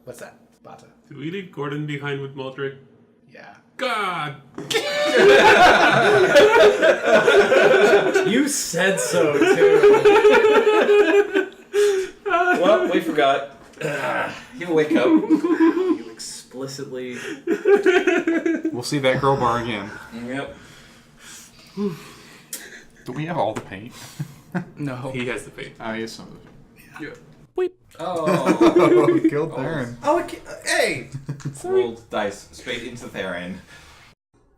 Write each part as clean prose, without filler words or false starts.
What's that, Bata? Do we leave Gordon behind with Maldrick? Yeah. God! You said so, too. Well, we forgot. He'll wake up. You explicitly... We'll see that girl bar again. Yep. Do we have all the paint? No. He has the paint. Oh, he has some of it. Yeah. Oh. He killed Therrin. Hey! Rolled dice straight into Therrin.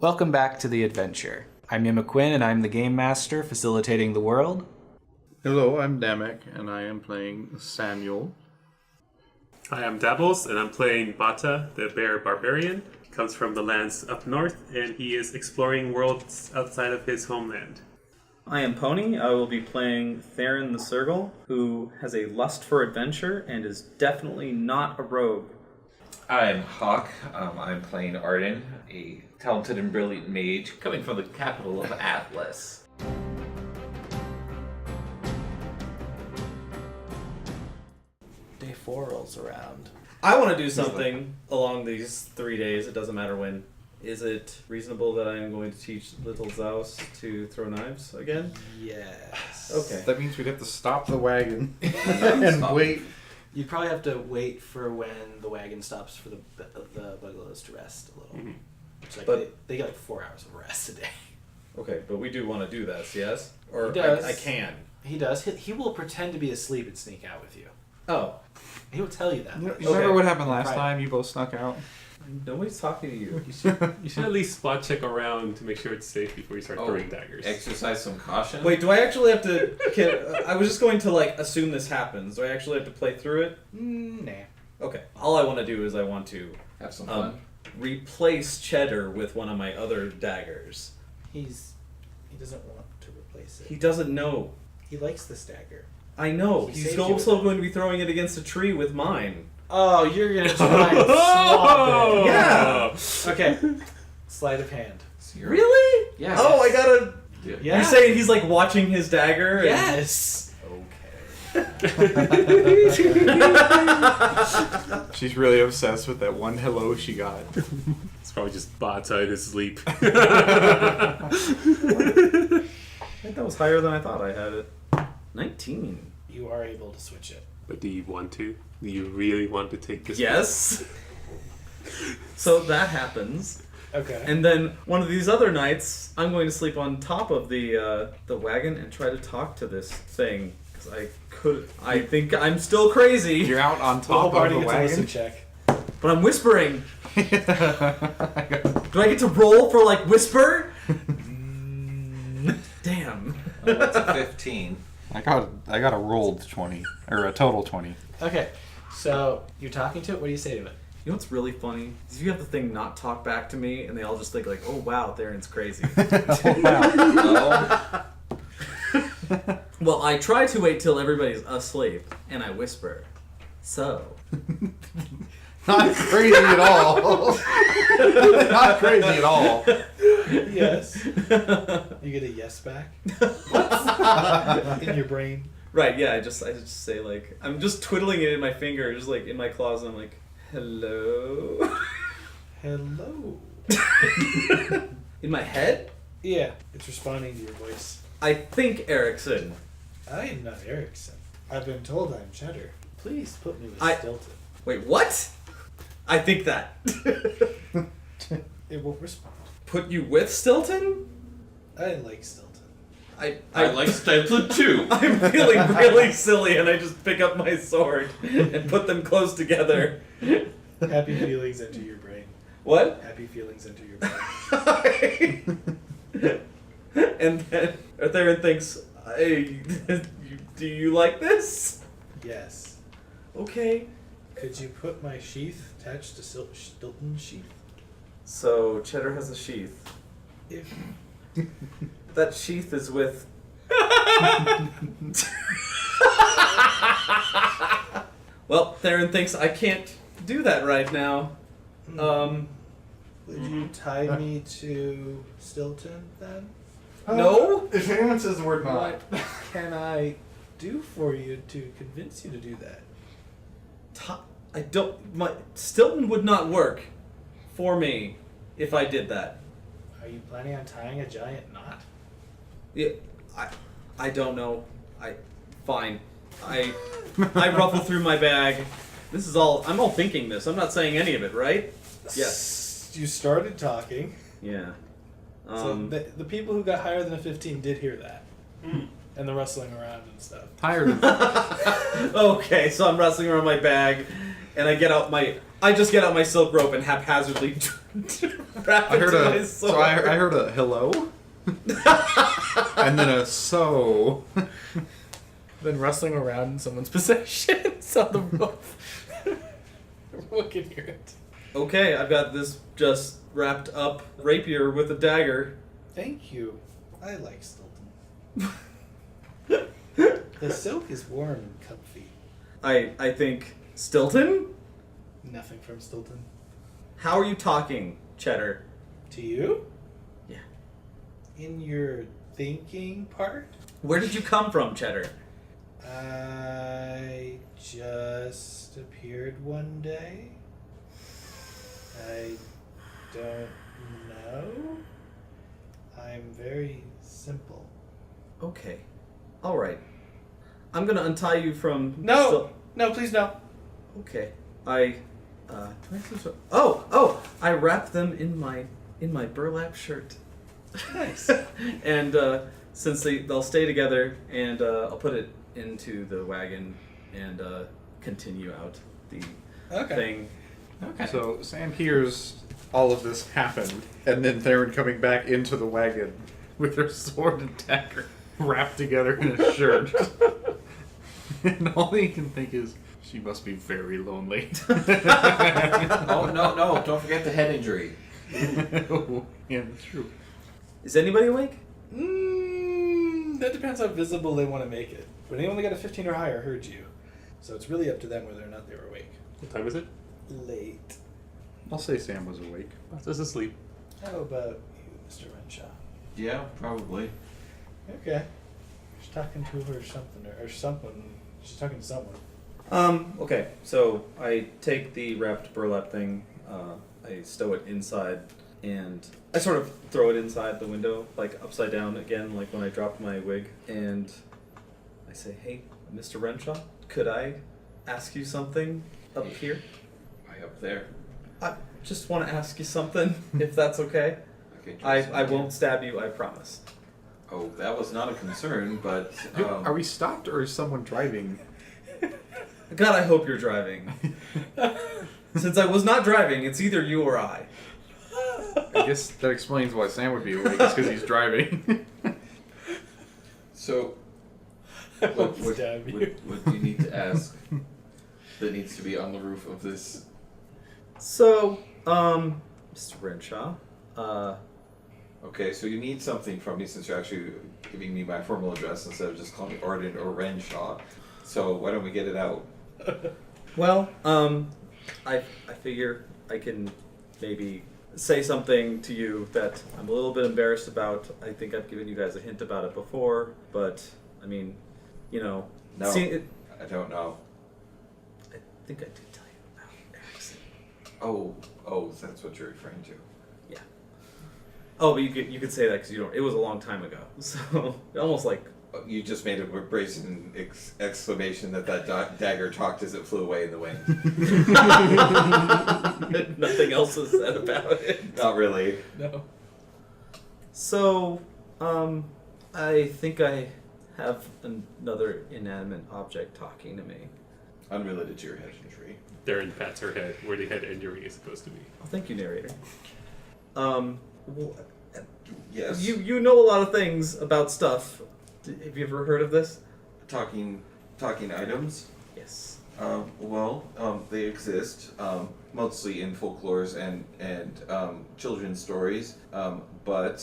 Welcome back to the adventure. I'm Yema Quinn, and I'm the game master facilitating the world. Hello, I'm Damek, and I am playing Samuel. Hi, I'm Dabbles, and I'm playing Bata, the bear barbarian. He comes from the lands up north, and he is exploring worlds outside of his homeland. I am Pony. I will be playing Therrin the Sergal, who has a lust for adventure and is definitely not a rogue. I'm Hawk. I'm playing Arden, a talented and brilliant mage coming from the capital of Atlas. Day 4 rolls around. I want to do something along these 3 days. It doesn't matter when. Is it reasonable that I am going to teach little Zaus to throw knives again? Yes. Okay. That means we'd have to stop the wagon and wait. You'd probably have to wait for when the wagon stops for the bungalows to rest a little. Mm-hmm. Which, like, But- they get like 4 hours of rest a day. Okay, but we do want to do this, yes? Or He does. I can. He does. He will pretend to be asleep and sneak out with you. Oh. He will tell you that. You remember Okay. what happened last Right. time? You both snuck out. Nobody's talking to you. You should at least spot check around to make sure it's safe before you start throwing daggers. Exercise some caution. Wait, do I actually have to... I was just going to, assume this happens. Do I actually have to play through it? Nah. Okay. All I want to do is I want to Have some fun. replace Cheddar with one of my other daggers. He doesn't want to replace it. He doesn't know. He likes this dagger. I know. He He's saved you also with going to be throwing it against a tree with mine. Oh, you're gonna try and swap it. Yeah. Okay. Sleight of hand. So you're- Really? Yeah. Oh, I gotta... Yeah. Yeah. You're saying he's watching his dagger? And... Yes. Okay. She's really obsessed with that one hello she got. It's probably just Bata in his sleep. I think that was higher than I thought I had it. 19. You are able to switch it. But do you want to? Do you really want to take this? Yes. So that happens. Okay. And then one of these other nights, I'm going to sleep on top of the wagon and try to talk to this thing. Because I think I'm still crazy. You're out on the whole top of party the gets a listen wagon. check. But I'm whispering. Do I get to roll for whisper? Damn. Oh, that's a 15. I got a rolled 20 or a total 20. Okay. So you're talking to it. What do you say to it? You know what's really funny? Is you have the thing not talk back to me, and they all just think oh wow, Therrin's crazy. Oh. Well, I try to wait till everybody's asleep, and I whisper. So. Not crazy at all. Not crazy at all. Yes. You get a yes back. In your brain. Right, yeah, I just say I'm just twiddling it in my finger, just in my closet, I'm like, hello? Hello. In my head? Yeah, it's responding to your voice. I think Erickson. I am not Erickson. I've been told I'm Cheddar. Please put me with Stilton. Wait, what? I think that. It won't respond. Put you with Stilton? I like Stilton. I like Stilton too. I'm feeling really silly, and I just pick up my sword and put them close together. Happy feelings enter your brain. What? Happy feelings enter your brain. And then Therrin thinks, hey, do you like this? Yes. Okay. Could you put my sheath attached to Stilton's sheath? So, Cheddar has a sheath. If That sheath is with... Well, Therrin thinks I can't do that right now. would you tie me to Stilton then? No? If anyone says the word What can I do for you to convince you to do that? I don't. My Stilton would not work for me if I did that. Are you planning on tying a giant knot? Yeah, I don't know. Fine. I ruffle through my bag. This is all. I'm all thinking this. I'm not saying any of it, right? Yes. You started talking. Yeah. So the people who got higher than a 15 did hear that. And the rustling around and stuff. Tired of Okay, so I'm wrestling around my bag, and I just get out my silk rope and haphazardly wrap it to my sword. I heard a hello, and then a so. Then rustling around in someone's possession. So the rope. Everyone can hear it. Okay, I've got this just wrapped up rapier with a dagger. Thank you. I like Stilton. The silk is warm and comfy. I think Stilton? Nothing from Stilton. How are you talking, Cheddar? To you? Yeah. In your thinking part? Where did you come from, Cheddar? I just appeared one day. I don't know. I'm very simple. Okay. Alright. I'm gonna untie you from... No! No, please no. Okay. do I have some sort- Oh! I wrap them in my burlap shirt. Nice. And since they'll stay together, and I'll put it into the wagon and continue out the thing. Okay. So Sam hears all of this happen, and then Therrin coming back into the wagon with her sword and dagger wrapped together in a shirt. And all he can think is, she must be very lonely. Oh, no, don't forget the head injury. Yeah, that's true. Is anybody awake? That depends how visible they want to make it. But anyone that got a 15 or higher heard you. So it's really up to them whether or not they were awake. What time is it? Late. I'll say Sam was awake. Just asleep. How about you, Mr. Renshaw? Yeah, probably. Okay. She's talking to her or something, or someone. She's talking to someone. Okay, so I take the wrapped burlap thing, I stow it inside, and I sort of throw it inside the window, like upside down again, like when I dropped my wig, and I say, hey, Mr. Renshaw, could I ask you something up here? Why up there? I just want to ask you something, if that's okay. Okay, I won't stab you, I promise. Oh, that was not a concern, but Are we stopped, or is someone driving? God, I hope you're driving. Since I was not driving, it's either you or I. I guess that explains why Sam would be awake, it's because he's driving. So, I won't what stab you. do you need to ask that needs to be on the roof of this? So, Mr. Renshaw, Okay, so you need something from me since you're actually giving me my formal address instead of just calling me Arden or Renshaw. So why don't we get it out? well, I figure I can maybe say something to you that I'm a little bit embarrassed about. I think I've given you guys a hint about it before, but, I mean, you know... No, I don't know. think I did tell you about Axon. Oh, that's what you're referring to. Yeah. Oh, but you could say that because you don't... It was a long time ago, so almost like... You just made a brazen exclamation that dagger talked as it flew away in the wind. Nothing else was said about it. Not really. No. So, I think I have another inanimate object talking to me. Unrelated to your head injury. Therrin pats her head where the head injury is supposed to be. Oh, thank you, narrator. Well, Yes. you know a lot of things about stuff. Have you ever heard of this? Talking items. Yes. They exist, mostly in folklores and children's stories, but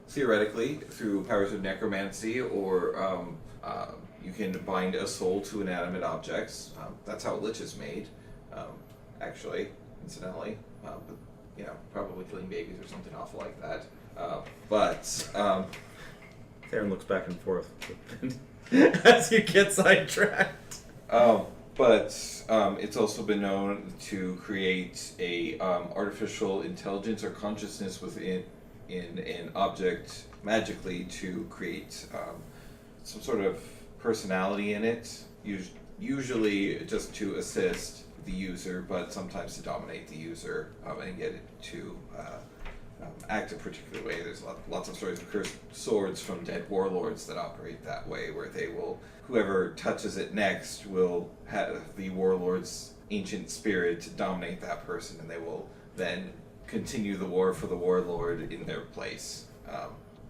theoretically, through powers of necromancy or you can bind a soul to inanimate objects. That's how a lich is made, actually, incidentally. But, probably killing babies or something awful like that. Therrin looks back and forth as you get sidetracked. But it's also been known to create a artificial intelligence or consciousness within in an object magically to create some sort of personality in it. Usually just to assist the user, but sometimes to dominate the user and get it to act a particular way. There's lots of stories of cursed swords from dead warlords that operate that way, where they will, whoever touches it next will have the warlord's ancient spirit dominate that person, and they will then continue the war for the warlord in their place.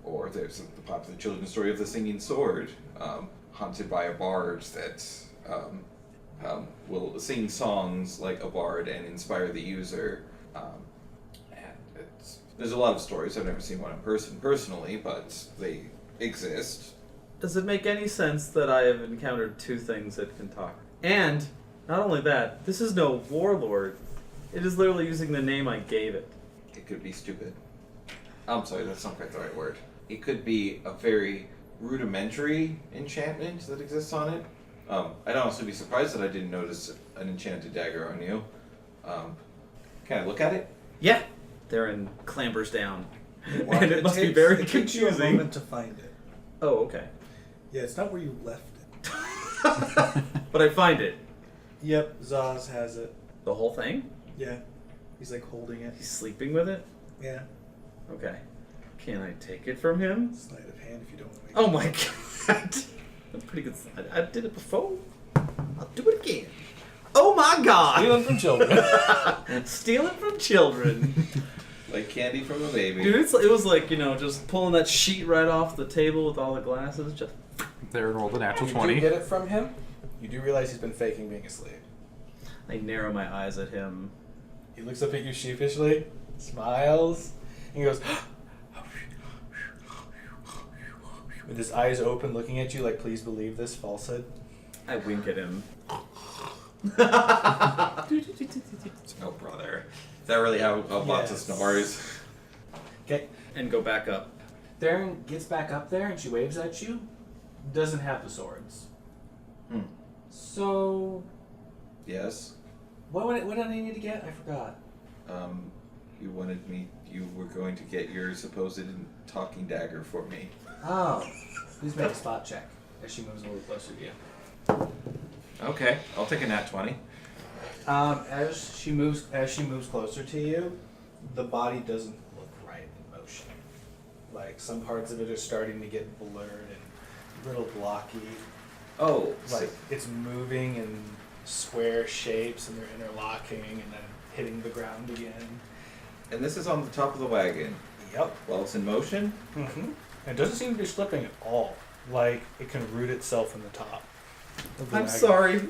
Or there's the popular children's story of the singing sword, haunted by a bard that will sing songs like a bard and inspire the user. There's a lot of stories. I've never seen one in person personally, but they exist. Does it make any sense that I have encountered two things that can talk? And, not only that, this is no warlord. It is literally using the name I gave it. It could be stupid. I'm sorry, that's not quite the right word. It could be a very rudimentary enchantment that exists on it. I'd honestly be surprised that I didn't notice an enchanted dagger on you. Can I look at it? Yeah. Therrin clambers down. Well, And it must be very It takes you a confusing. moment to find it. Oh, okay. Yeah, it's not where you left it. But I find it. Yep, Zaus has it. The whole thing? Yeah, he's like holding it. He's sleeping with it? Yeah, Okay. Can I take it from him? sleight of hand if you don't want to make Oh it. my god. That's pretty good. I did it before. I'll do it again. Oh my god! Stealing from children. Stealing from children. Like candy from a baby. Dude, it was like, just pulling that sheet right off the table with all the glasses. Just There rolled a natural You 20. do get it from him. You do realize he's been faking being asleep. I narrow my eyes at him. He looks up at you sheepishly, smiles, and he goes, with his eyes open, looking at you like, please believe this falsehood. I wink at him. Oh, brother. Is that really how Bata Yes. snores? Okay. And go back up. Therrin gets back up there and she waves at you. Doesn't have the swords. Hmm. So, Yes. what did I need to get? I forgot. You were going to get your supposed talking dagger for me. Oh, please make a spot check as she moves a little closer to you. Okay, I'll take a nat 20. As she moves closer to you, the body doesn't look right in motion. Like some parts of it are starting to get blurred and a little blocky. Oh, Like it's moving in square shapes and they're interlocking and then hitting the ground again. and this is on the top of the wagon. Yep. While it's in motion? Mm-hmm. It doesn't seem to be slipping at all. Like it can root itself in the top. of the I'm wagon. sorry.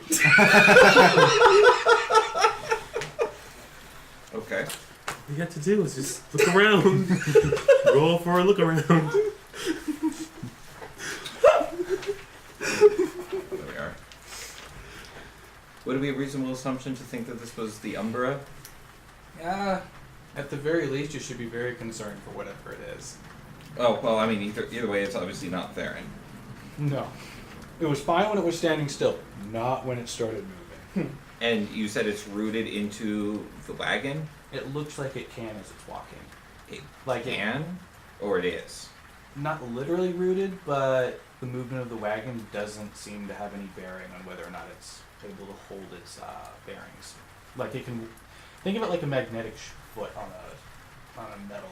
Okay. All you got to do is just look around. Roll for a look around. There we are. Would it be a reasonable assumption to think that this was the Umbra? Yeah. At the very least, you should be very concerned for whatever it is. Oh, well, I mean, either way, it's obviously not Therrin. No. It was fine when it was standing still, not when it started moving. And you said it's rooted into the wagon? It looks like it can as it's walking. It Like it- can? Or it is? Not literally rooted, but the movement of the wagon doesn't seem to have any bearing on whether or not it's able to hold its bearings. Like it can, think of it like a magnetic foot on a metal.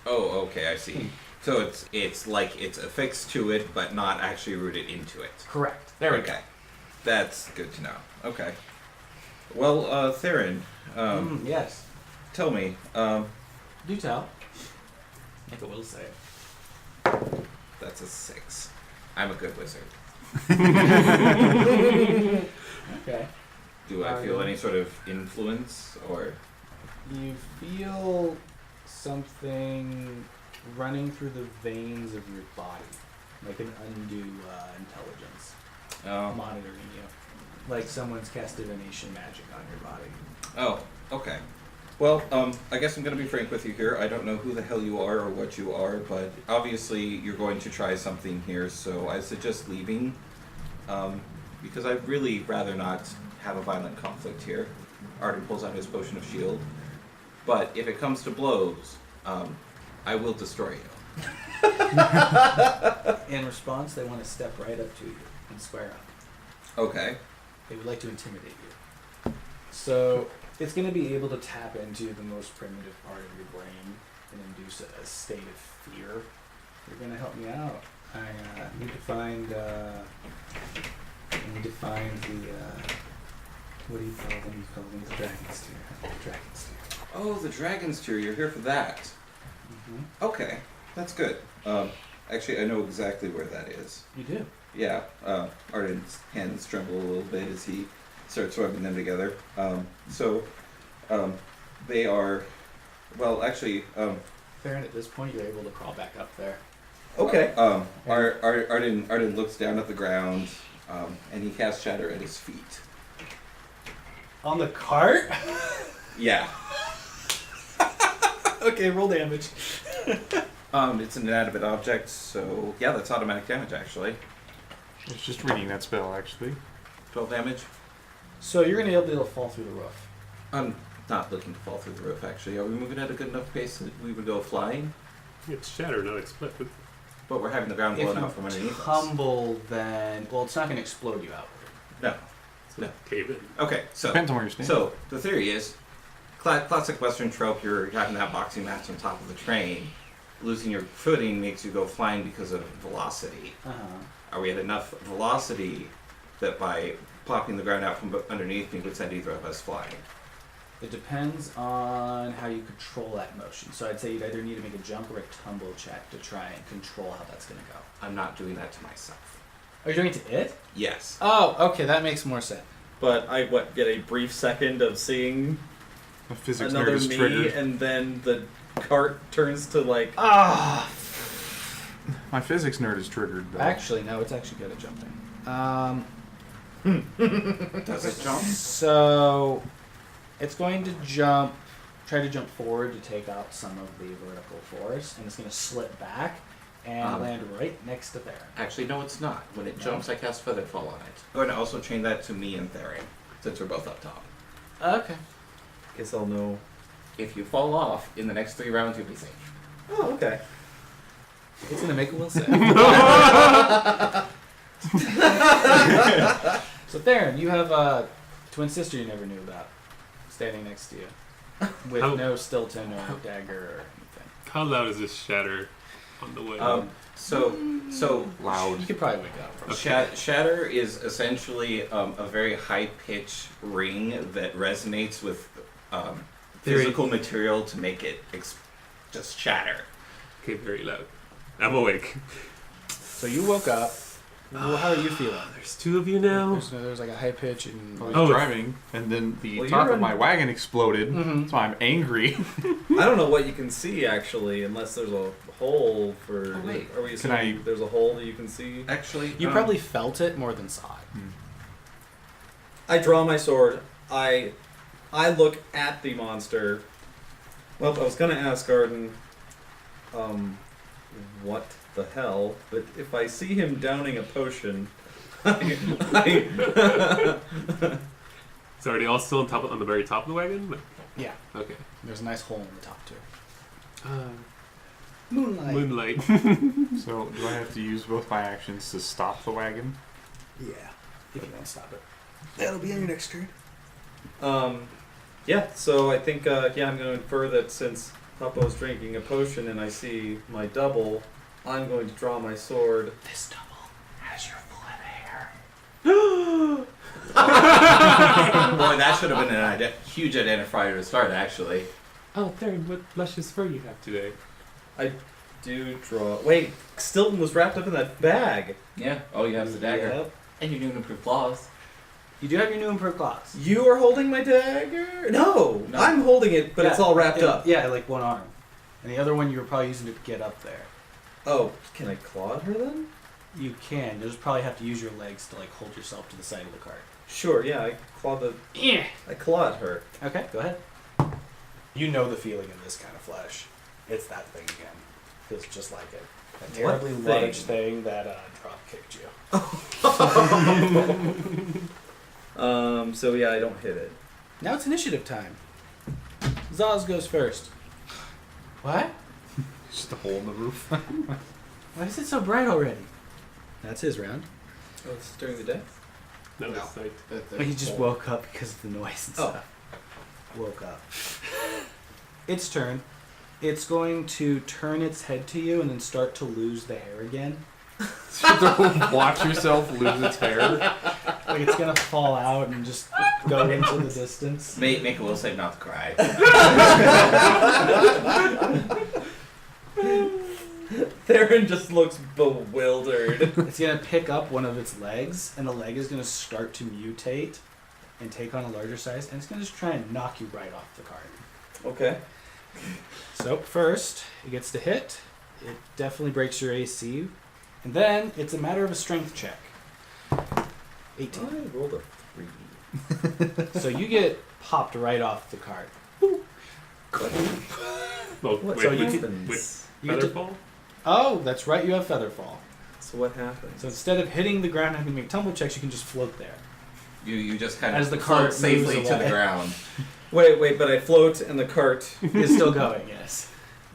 Oh, okay, I see. So it's like it's affixed to it, but not actually rooted into it. Correct. There we Okay. That's good to know. Okay. Well, Therrin, go. Yes. tell me, Do tell. Make a will save. that's a 6. I'm a good wizard. Okay. Do I feel any sort of influence, or... You feel something running through the veins of your body, like an undue intelligence monitoring you, like someone's cast divination magic on your body. Oh, okay. Well, I guess I'm going to be frank with you here. I don't know who the hell you are or what you are, but obviously you're going to try something here, so I suggest leaving, because I'd really rather not have a violent conflict here. Arden pulls out his potion of shield. But if it comes to blows, I will destroy you. In response, they want to step right up to you and square up. Okay. They would like to intimidate you. So it's going to be able to tap into the most primitive part of your brain and induce a state of fear. You're going to help me out. I need to find. I need to find the. What do you call them? You call them the dragon's tear. Dragon's tear. Oh, the dragon's tear. You're here for that. Mm-hmm. Okay, that's good. Actually, I know exactly where that is. You do. Yeah. Arden's hands tremble a little bit as he starts rubbing them together. They are. Well, actually. Therrin, at this point, you're able to crawl back up there. Okay. Arden looks down at the ground, and he casts Shatter at his feet. On the cart? Yeah. Okay, roll damage. It's an inanimate object, so yeah, that's automatic damage actually. I was just reading that spell, actually. 12 damage. So you're gonna be able to fall through the roof. I'm not looking to fall through the roof actually. Are we moving at a good enough pace that we would go flying? It's shatter, not explode. But we're having the ground If blown you out from underneath us. tumble, then well, it's not gonna explode you outward. No. So cave in. Okay, so Depends on where you're standing. so the theory is, classic Western trope. You're having that boxing match on top of the train. Losing your footing makes you go flying because of velocity. Are we at enough velocity that by popping the ground out from underneath me would send either of us flying? It depends on how you control that motion. So I'd say you'd either need to make a jump or a tumble check to try and control how that's gonna go. I'm not doing that to myself. Are you doing it to it? Yes. Oh, okay, that makes more sense. But I get a brief second of seeing The physics nerd another is me, triggered. and then the cart turns to like. Ah! My physics nerd is triggered, though. Actually, no, it's actually good at jumping. Does it jump? So it's going to try to jump forward to take out some of the vertical force, and it's going to slip back and land right next to there. Actually, no, it's not. When it No? jumps, I cast Featherfall on it. I'm going to also chain that to me and Therrin, since we're both up top. Okay. Guess I'll know. If you fall off, in the next 3 rounds, you'll be safe. Oh, okay. It's going to make a will save. So Therrin, you have a twin sister you never knew about, standing next to you, with How- no Stilton or dagger or anything. How loud is this shatter on the way? So Loud. You could probably wake up from Shatter is essentially a very high-pitched ring that resonates with physical material to make it just shatter. Okay, very loud. I'm awake. So you woke up. Well, how are you feeling? There's 2 of you now. There's like a high pitch and. I was Oh, driving, and then the Well, top you're of my wagon exploded, Mhm. so I'm angry. I don't know what you can see actually, unless there's a hole for. Oh, wait. Are we Can assuming there's a hole that you can see? Actually, You probably felt it more than saw it. I draw my sword. I look at the monster. Well, I was gonna ask Arden, what the hell? But if I see him downing a potion, I So are they all still on the very top of the wagon? Yeah. Okay. There's a nice hole in the top too. Moonlight. Moonlight. So, do I have to use both my actions to stop the wagon? Yeah. If you want to stop it. That'll be on your next turn. yeah. So I think I'm gonna infer that since Puppo's drinking a potion and I see my double, I'm going to draw my sword. This double has your full head of hair. boy, that should have been a huge identifier to start. Actually, Oh, Therrin, what luscious fur you have today. I do draw. Wait, Stilton was wrapped up in that bag. yeah. All you have is the dagger, Yep. and your new and improved claws. You do have your new improved claws. You are holding my dagger? No, No. I'm holding it, but it's all wrapped up. Yeah, like one arm. And the other one you were probably using to get up there. Oh, can I claw her then? You can. You'll just probably have to use your legs to like hold yourself to the side of the cart. Sure, yeah, I Yeah. clawed her. Okay, go ahead. You know the feeling of this kind of flesh. It's that thing again. Feels just like it. That terribly What large thing? thing that drop kicked you. So yeah, I don't hit it. Now it's initiative time. Zaus goes first. What? Just a hole in the roof. Why is it so bright already? That's his round. Oh, it's during the day? No, it's like He just woke up because of the noise and stuff. Woke up. Its turn. It's going to turn its head to you and then start to lose the hair again. Watch yourself lose its hair. Like it's gonna fall out and just go into the distance. Make a will save not to cry. Therrin just looks bewildered. It's gonna pick up one of its legs, and the leg is gonna start to mutate and take on a larger size, and it's gonna just try and knock you right off the card. Okay. So first, it gets to hit. It definitely breaks your AC, and then it's a matter of a strength check. 18. I rolled a 3. So you get popped right off the card. well, What wait, so you with You get to- Featherfall? Oh, that's right. You have Featherfall. So what happens? So instead of hitting the ground and having to make tumble checks, you can just float there. You just kind As of the float cart safely moves to the away. ground. Wait, but I float and the cart. It's still going. Yes.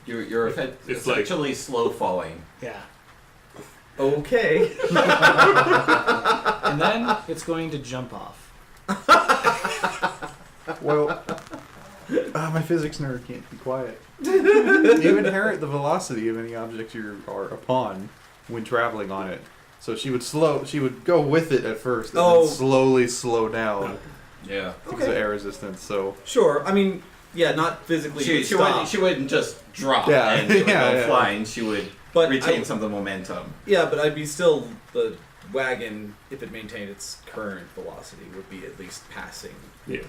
You're It's like- essentially slow falling. Yeah. Okay. And then it's going to jump off. Well, my physics nerd can't be quiet. You inherit the velocity of any object you are upon when traveling on it. So she would go with it at first, and then slowly slow down Yeah. because of air resistance. So Sure. I mean, yeah, not physically. She wouldn't just drop Yeah. and go Yeah. flying. She would But retain some of the momentum. Yeah, but I'd be still the wagon if it maintained its current velocity would be at least passing, Yeah.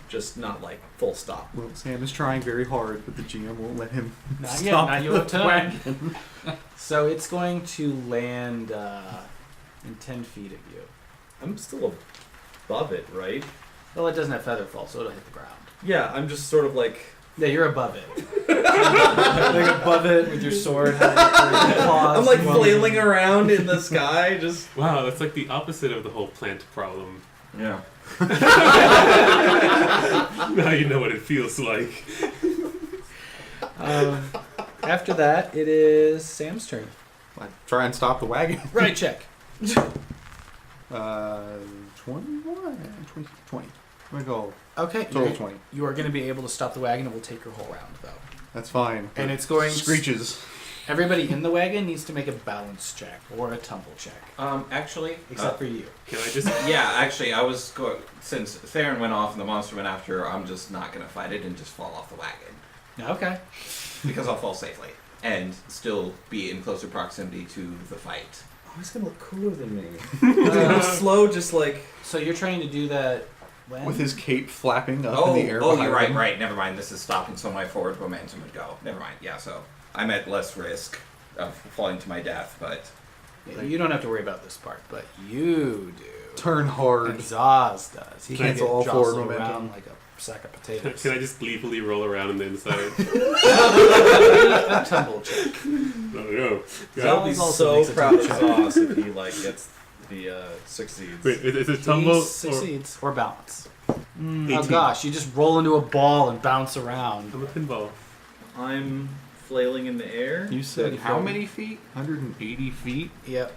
just not like full stop. well, Sam is trying very hard, but the GM won't let him Not stop yet. Not the your turn. wagon. So it's going to land in 10 feet of you. I'm still above it, right? Well, it doesn't have Featherfall, so it'll hit the ground. Yeah, I'm just sort of like. Yeah, you're above it. Like above it with your sword. Claws, I'm like flailing around in the sky, just. Wow, that's like the opposite of the whole plant problem. Yeah. Now you know what it feels like. After that, it is Sam's turn. I try and stop the wagon. Right check. 21? 20. I'm gonna go Okay. total 20. You are going to be able to stop the wagon. It will take your whole round, though. That's fine. And it's going. Screeches. Everybody in the wagon needs to make a balance check or a tumble check, Actually, except for you. Can I just... yeah, actually, I was going since Therrin went off and the monster went after her. I'm just not gonna fight it and just fall off the wagon Okay. because I'll fall safely and still be in closer proximity to the fight. Oh, he's gonna look cooler than me. Slow, just like. So you're trying to do that when? With his cape flapping up Oh, in the air. you're behind right, him. right. Never mind. This is stopping, so my forward momentum would go. Never mind. Yeah, so I'm at less risk of falling to my death, but Yeah, you don't have to worry about this part, but you do. Turn hard. And Zaz does. He can Cancel get all forward jostled momentum. around like a sack of potatoes. Can I just gleefully roll around on the inside? A tumble check. Oh no. I'll be Zaz also so makes a proud of tumble check. Zaus if he like gets the succeeds. Wait, is it He tumble or... succeeds or balance. Oh 18. gosh, you just roll into a ball and bounce around. I'm a pinball. I'm flailing in the air. You said 30 how feet. many feet? 180 feet? Yep.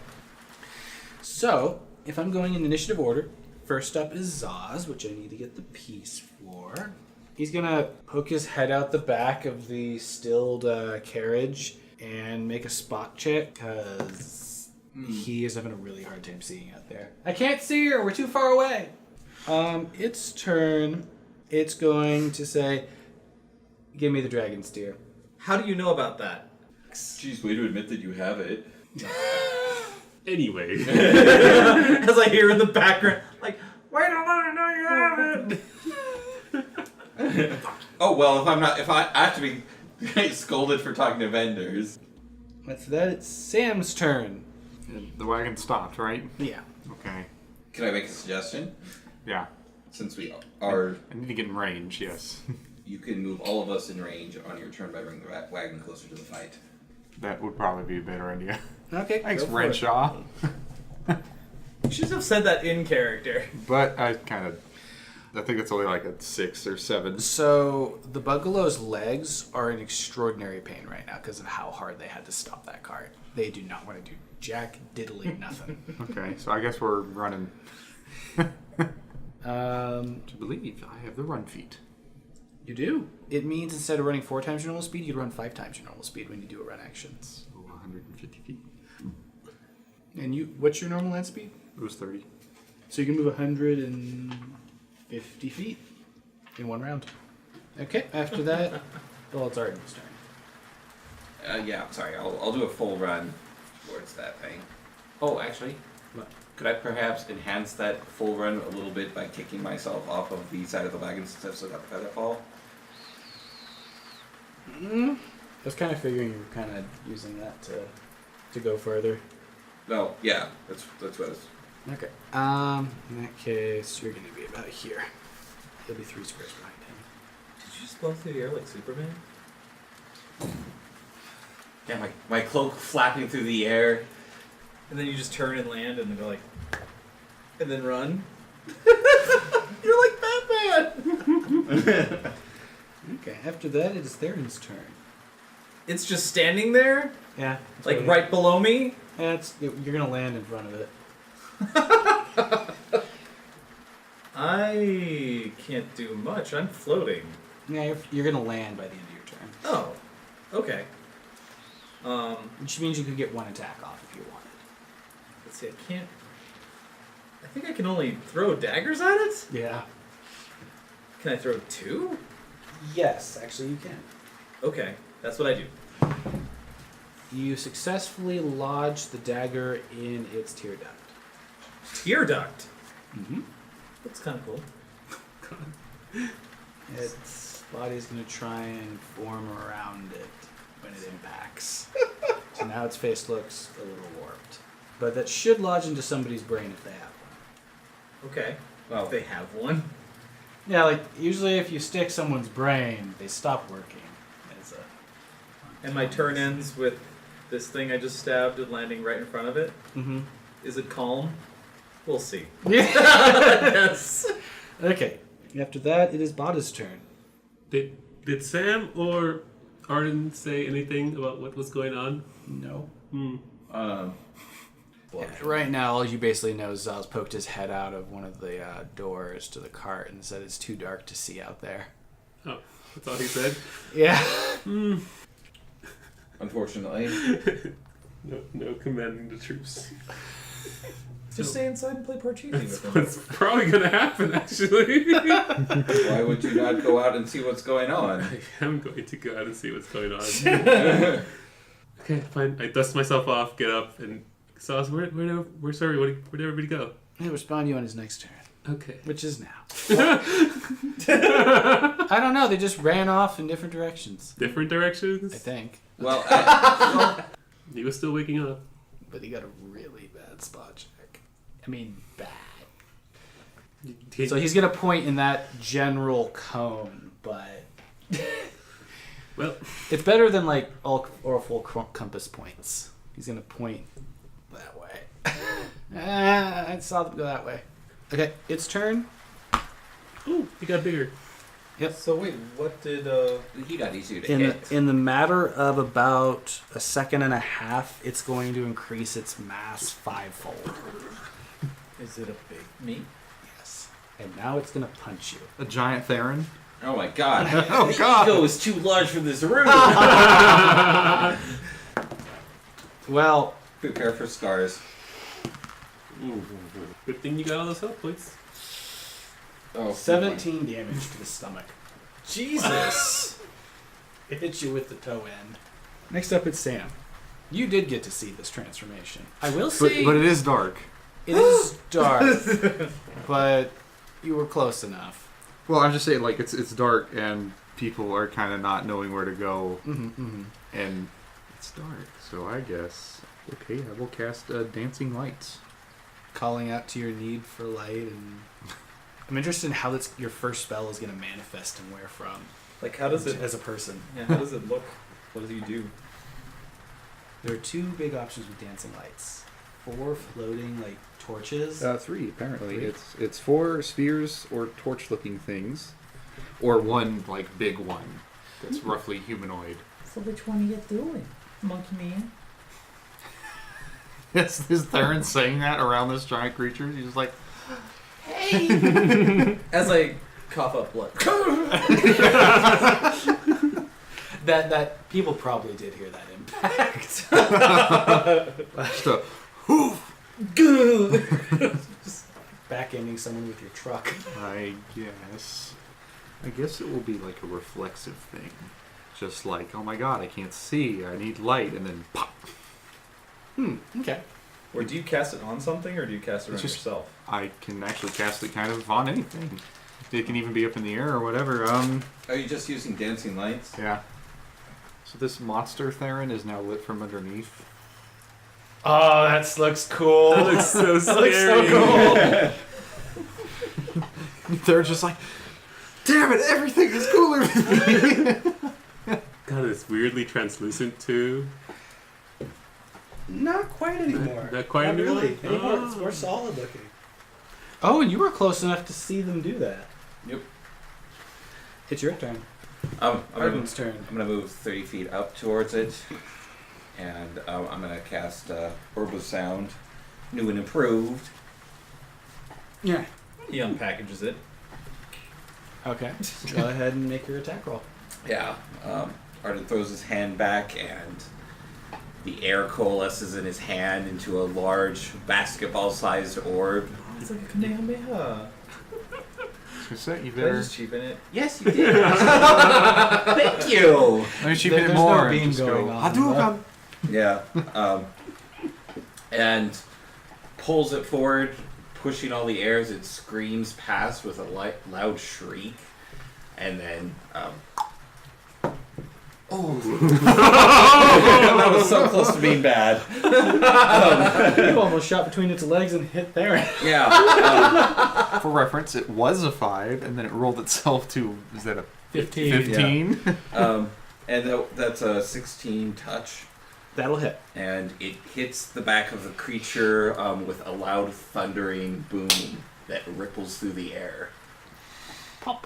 So, if I'm going in initiative order, first up is Zaz, which I need to get the piece for. He's gonna poke his head out the back of the stilled carriage and make a spot check, because he is having a really hard time seeing out there. I can't see her, we're too far away. Its turn, it's going to say, give me the dragon's tear. How do you know about that? jeez, way to admit that you have it. Anyway. As I hear in the background, like, why don't I know you have it? Oh well, if I have to be scolded for talking to vendors. That's that. It's Sam's turn. The wagon stopped, right? Yeah. Okay. Can I make a suggestion? Yeah. Since we are, I need to get in range, yes. you can move all of us in range on your turn by bringing the wagon closer to the fight. That would probably be a better idea. Okay. Thanks, go for it. Renshaw. You should have said that in character. But I think it's only like a 6 or 7. So the Bungalow's legs are in extraordinary pain right now because of how hard they had to stop that cart. They do not want to do jack diddly nothing. Okay, so I guess we're running. To believe I have the run feat. You do. It means instead of running 4 times your normal speed, you run 5 times your normal speed when you do a run action. So 150 feet. And what's your normal land speed? It was 30. So you can move 150 feet in 1 round. Okay, after that, well, it's Arden's turn. Yeah, I'm sorry. I'll do a full run towards that thing. Oh, actually, could I perhaps enhance that full run a little bit by kicking myself off of the side of the wagon since I've still got the feather fall? I was kind of figuring you were kind of using that to go further. No, yeah, that's what it's. Okay. In that case, you're going to be about here. He'll be 3 squares behind him. Did you just blow through the air like Superman? Yeah, my cloak flapping through the air. And then you just turn and land and then go like... And then run? You're like Batman! Okay, after that, it is Therrin's turn. It's just standing there? Yeah. Like right below me? Yeah, you're going to land in front of it. I can't do much. I'm floating. Yeah, you're going to land by the end of your turn. Oh, okay. Which means you could get 1 attack off if you wanted. Let's see, I can't... I think I can only throw daggers at it? Yeah. Can I throw 2? Yes, actually you can. Okay, that's what I do. You successfully lodge the dagger in its tear duct. Tear duct? Mm-hmm. That's kind of cool. Its body's going to try and form around it when it impacts. So now its face looks a little warped. But that should lodge into somebody's brain if they have one. Okay. Well, If they have one. Yeah, like usually if you stick someone's brain, they stop working. As a And my turn ends with this thing I just stabbed and landing right in front of it. Mm-hmm. Is it calm? We'll see. Yeah. Yes. Okay. After that, it is Bada's turn. Did Sam or Arden say anything about what was going on? No. Right now, all you basically know is Zaus poked his head out of one of the doors to the cart and said it's too dark to see out there. Oh, that's all he said? Yeah. unfortunately. No commanding the troops. Just stay inside and play Parcheesi with them. What's probably going to happen, actually. Why would you not go out and see what's going on? I am going to go out and see what's going on. Okay, fine. I dust myself off, get up, and Zaus, where'd everybody go? He'll respond to you on his next turn, Okay. which is now. I don't know. They just ran off in different directions. Different directions? I think. Well, He was still waking up. But he got a really bad spot check. I mean, bad. So he's going to point in that general cone, but... Well, it's better than, like, all or full compass points. He's going to point that way. I saw them go that way. Okay, its turn. ooh, he got bigger. Yep. So wait, what did he got easier to hit. In the matter of about a second and a half, it's going to increase its mass 5-fold. is it a big meat? Yes. And now it's going to punch you. A giant Therrin. Oh my god. Oh god. The ego is too large for this room. Well, Prepare for scars. Good thing you got all those health points. Oh, 17 damage to the stomach. Jesus! It hits you with the toe end. Next up, it's Sam. You did get to see this transformation. I will say But it is dark. it is dark, but you were close enough. Well, I'm just saying, like, it's dark and people are kind of not knowing where to go, Mm-hmm. and it's dark. So I guess okay, I will cast dancing lights. Calling out to your need for light, and I'm interested in how your first spell is going to manifest and where from. Like, how does it... As a person. Yeah, how does it look? What does he do? There are 2 big options with dancing lights. 4 floating like torches? 3 apparently. 3? It's 4 spheres or torch-looking things, or one like big one that's roughly humanoid. So which one are you doing, monkey man? Is Therrin saying that around this giant creature? He's just like, hey! As I cough up blood. That people probably did hear that impact. Just a hoof. Just back-ending someone with your truck. I guess it will be like a reflexive thing. Just like, oh my god, I can't see, I need light, and then pop. Okay. Or do you cast it on something, or do you cast it on yourself? I can actually cast it kind of on anything. It can even be up in the air or whatever. Are you just using dancing lights? Yeah. So this monster Therrin is now lit from underneath. Oh, that looks cool. That looks so That looks scary. so cool. They're just like, damn it, everything is cooler with me. God, it's weirdly translucent too. Not quite anymore. Not quite Not anymore? really. Anymore. Oh. It's more solid looking. Oh, and you were close enough to see them do that. Yep. It's your turn. Arden's turn. I'm gonna move 30 feet up towards it, and I'm gonna cast Orb of Sound, new and improved. Yeah. He unpackages it. Okay. Go ahead and make your attack roll. Yeah. Arden throws his hand back, and the air coalesces in his hand into a large basketball-sized orb. It's like a Kamehameha. Is that you Did I there? just cheapen it? Yes, you did. Thank you. Let me cheapen it There's more. no and beam just going go, on, Hadouken! Yeah. And pulls it forward, pushing all the air as it screams past with a loud shriek, and then that was so close to being bad. You almost shot between its legs and hit there. Yeah. For reference, it was a 5, and then it rolled itself to, is that a 15. 15? And that's a 16 touch. That'll hit. And it hits the back of the creature with a loud thundering boom that ripples through the air. Pop.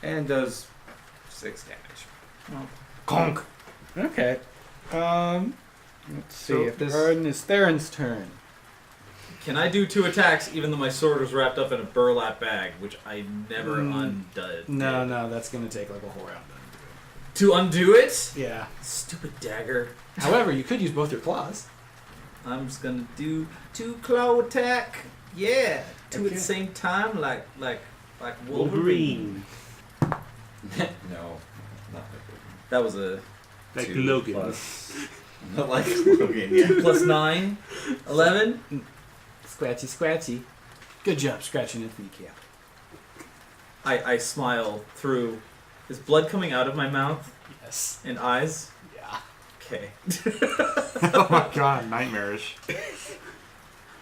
And does 6 damage. Conk. Okay. Let's see. So If this- Arden is Therrin's turn. Can I do 2 attacks even though my sword was wrapped up in a burlap bag, which I never undid? No, that's gonna take like a whole round. To undo it? Yeah. Stupid dagger. However, you could use both your claws. I'm just gonna do 2 claw attack. Yeah, 2 at Okay. the same time, like Wolverine. No, not That was a Like 2 Logan. plus. Not like Logan, yeah. 2 plus 9, 11. Scratchy. Good job scratching into the kneecap. I smile through. Is blood coming out of my mouth Yes. and eyes? Yeah. Okay. Oh my god, nightmarish.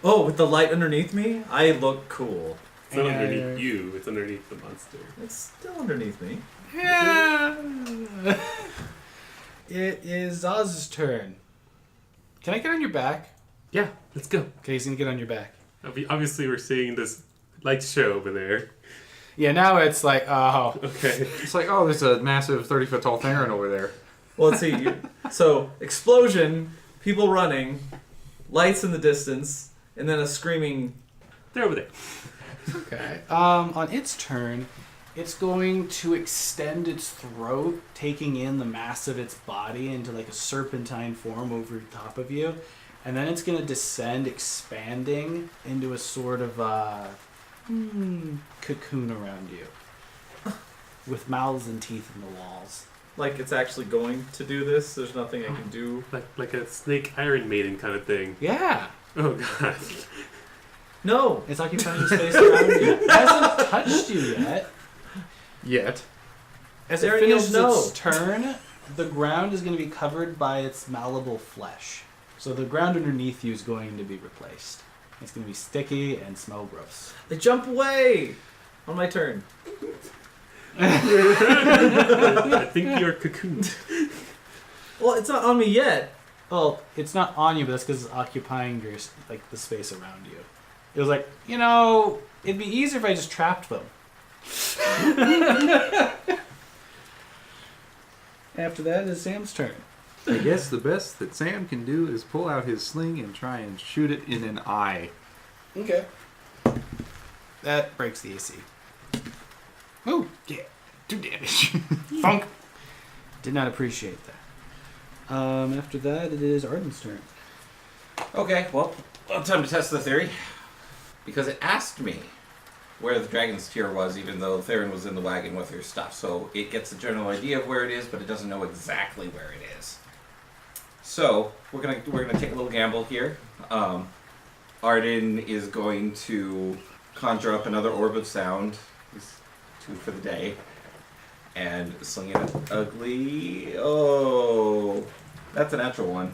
Oh, with the light underneath me, I look cool. It's not Yeah. underneath you, it's underneath the monster. It's still underneath me. Yeah. It is Zaus's turn. Can I get on your back? Yeah, let's go. Okay, he's gonna get on your back. Obviously, we're seeing this light show over there. Yeah, now it's like, oh. Okay. It's like, oh, there's a massive 30-foot tall Therrin over there. Well, let's see. So, explosion, people running, lights in the distance, and then a screaming. They're over there. Okay. On its turn, it's going to extend its throat, taking in the mass of its body into like a serpentine form over top of you. And then it's going to descend, expanding into a sort of cocoon around you. With mouths and teeth in the walls. Like it's actually going to do this. There's nothing I can do. Like a snake Iron Maiden kind of thing. Yeah. Oh god. No. It's occupying the space around you. It hasn't touched you yet. Yet. As There it it finishes is, no. its turn, the ground is going to be covered by its malleable flesh. So the ground underneath you is going to be replaced. It's going to be sticky and smell gross. I jump away on my turn. I think you're cocooned. Well, it's not on me yet. Well, it's not on you, but that's because it's occupying your like the space around you. It was like, it'd be easier if I just trapped them. After that is Sam's turn. I guess the best that Sam can do is pull out his sling and try and shoot it in an eye. Okay. That breaks the AC. Oh, yeah. 2 damage. Funk. Did not appreciate that. After that, it is Arden's turn. Okay, well, time to test the theory. Because it asked me where the dragon's tear was, even though Therrin was in the wagon with her stuff. So it gets a general idea of where it is, but it doesn't know exactly where it is. So we're gonna take a little gamble here. Arden is going to conjure up another orb of sound. He's 2 for the day. And sling it ugly. Oh, that's a natural 1.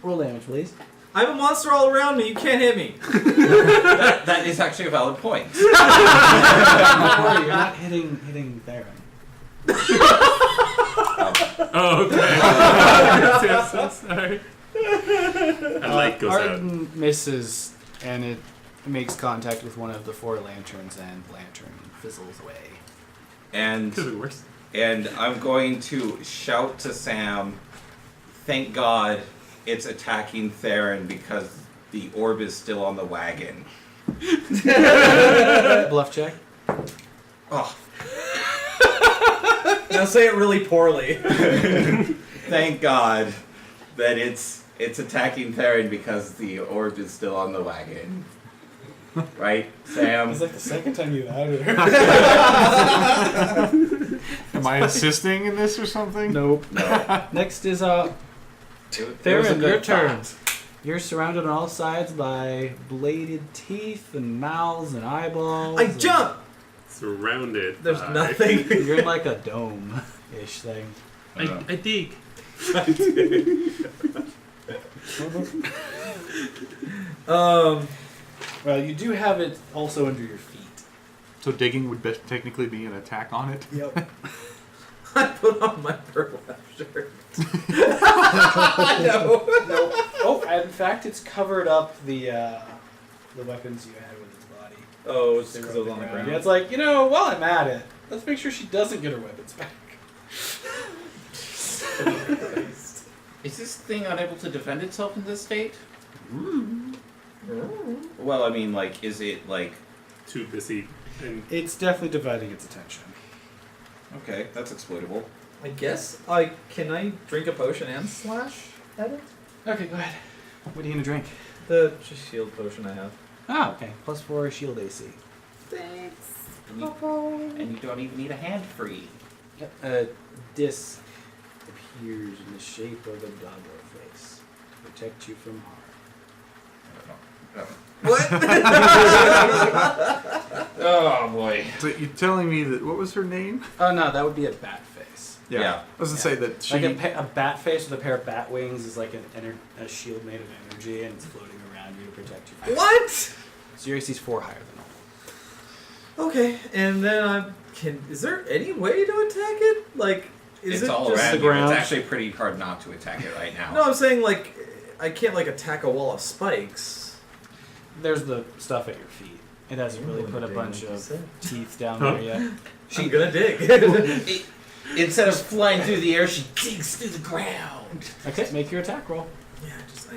Roll damage, please. I have a monster all around me. You can't hit me. That is actually a valid point. You're not hitting Therrin. Oh, okay. I'm so sorry. And light goes out. Arden misses, and it makes contact with one of the 4 lanterns, and the lantern fizzles away. And Could have been worse. And I'm going to shout to Sam, thank God it's attacking Therrin because the orb is still on the wagon. Bluff check. Oh, Now say it really poorly. thank God that it's attacking Therrin because the orb is still on the wagon. Right, Sam? It's like the second time you've outed her. Am I assisting in this or something? Nope. Next is Therrin, your turn. You're surrounded on all sides by bladed teeth and mouths and eyeballs. I jump. Surrounded. There's by- nothing. You're in like a dome-ish thing. I dig. Well, you do have it also under your feet. So digging would technically be an attack on it? Yep. I put on my burlap shirt. No. Oh, in fact, it's covered up the weapons you had with its body. Oh, it's because it was on the ground. Yeah, it's like, while I'm at it, let's make sure she doesn't get her weapons back. Is this thing unable to defend itself in this state? Well, I mean, like, is it like... Too busy. And It's definitely dividing its attention. Okay, that's exploitable. I guess can I drink a potion and slash at it? Okay, go ahead. What are you gonna drink? The shield potion I have. Oh, okay. +4 shield AC. Thanks. And you don't even need a hand free. Yep. A disc appears in the shape of a doggo face to protect you from harm. What? Oh boy. So you're telling me that, what was her name? Oh no, that would be a bat face. Yeah. I was going to say that she... Like a bat face with a pair of bat wings is like a shield made of energy, and it's floating around you to protect you. From What? So your AC's 4 higher than normal. Okay, and then is there any way to attack it? Like, is It's it all just around the you. ground? It's actually pretty hard not to attack it right now. No, I'm saying like I can't like attack a wall of spikes. There's the stuff at your feet. It hasn't really put a bunch of teeth down there yet. I'm gonna dig. Instead of flying through the air, she digs through the ground. Okay, make your attack roll Yeah, just